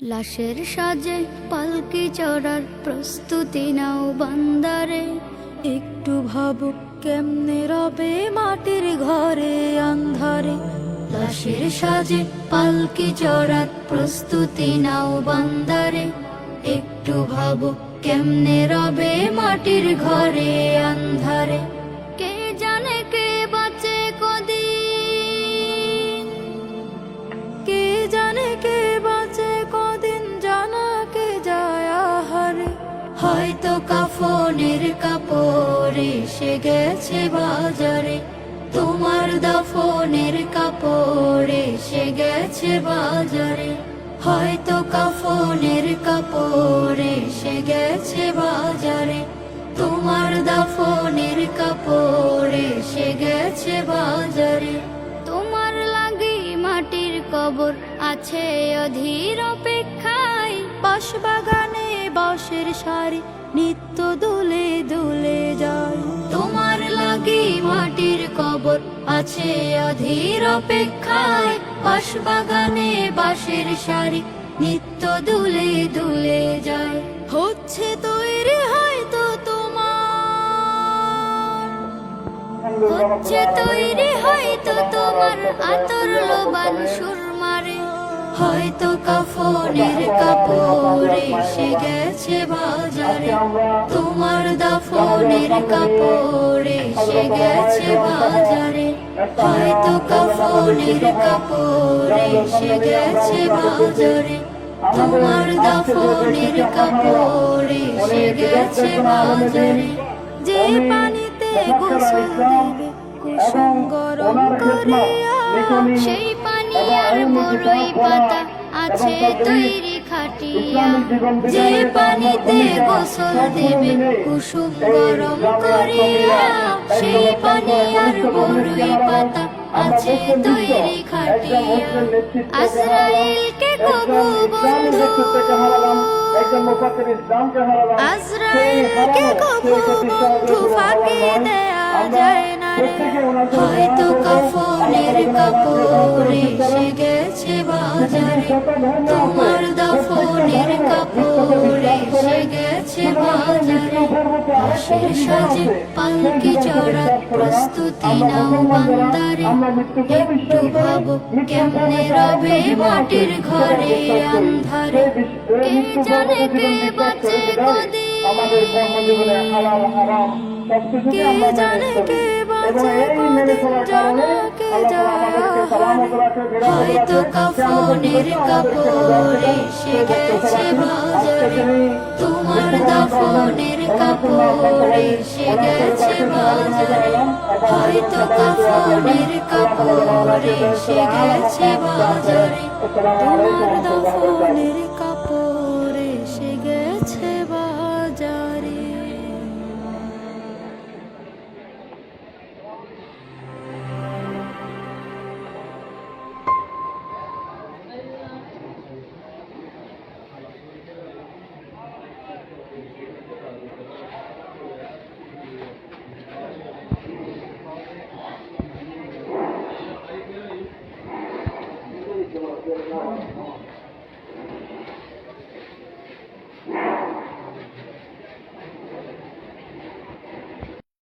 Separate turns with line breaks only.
লাশের সাজে পালকি চড়ার প্রস্তুতি নাও বান্দারে। একটু ভাবো কেমনে রবে মাটির ঘরে আন্ধারে। লাশের সাজে পালকি চড়ার প্রস্তুতি নাও বান্দারে। একটু ভাবো কেমনে রবে মাটির ঘরে আন্ধারে। কে জানে কে বাঁচে কদিন, কে জানে কে বাঁচে কদিন, জানা কে যায় আহারে। হয়তো কাফনের কাপড় এসে গেছে বাজারে, তোমার দাফনের কাপড় এসে গেছে বাজারে। হয়তো কাফনের কাপড় এসে গেছে বাজারে, তোমার দাফনের কাপড় এসে গেছে বাজারে। তোমার লাগি মাটির কবর আছে অধীর অপেক্ষায়, বাঁশবাগানে বাঁশের সারি নিত্য দুলে দুলে যায়। তোমার লাগি মাটির কবর আছে অধীর অপেক্ষায়, বাঁশবাগানে বাঁশের সারি নিত্য দুলে দুলে যায়। হচ্ছে তৈরি হয়তো তোমার, হচ্ছে তৈরি হয়তো তোমার আতর লোবান সুরমারে। হয়তো কাফনের কাপড় এসে গেছে বাজারে, তোমার দাফনের কাপড় এসে গেছে বাজারে। হয়তো কাফনের কাপড় এসে গেছে বাজারে, তোমার দাফনের কাপড় এসে গেছে বাজারে। যে পানিতে গোসল দেবে কুসুম গরম করিয়া, সেই পানি আর বড়ই পাতা আছে তৈরি খাটিয়া। যে পানিতে গোসল দেবে কুসুম গরম করিয়া, সেই পানি আর বড়ই পাতা আছে তৈরি খাটিয়া। আজরাইলকে কবু বন্ধু, আজরাইলকে কবু বন্ধু ফাঁকি দেয়া যায় না রে। হয়তো কাফনের কাপড় এসে গেছে বাজারে, তোমার দাফনের কাপড় এসে গেছে বাজারে। লাশের সাজে পালকি চড়ার প্রস্তুতি নাও বান্দারে। একটু ভাবো কেমনে রবে মাটির ঘরে আন্ধারে। কে জানে কে বাঁচে কদিন, কে জানে কে বাঁচে কদিন, জানা কে যায় আহারে। হয়তো কাফনের কাপড় এসে গেছে বাজারে, তোমার দাফনের কাপড় এসে গেছে বাজারে। হয়তো কাফনের কাপড় এসে গেছে বাজারে, তোমার দাফনের কাপড় এসে গেছে বাজারে।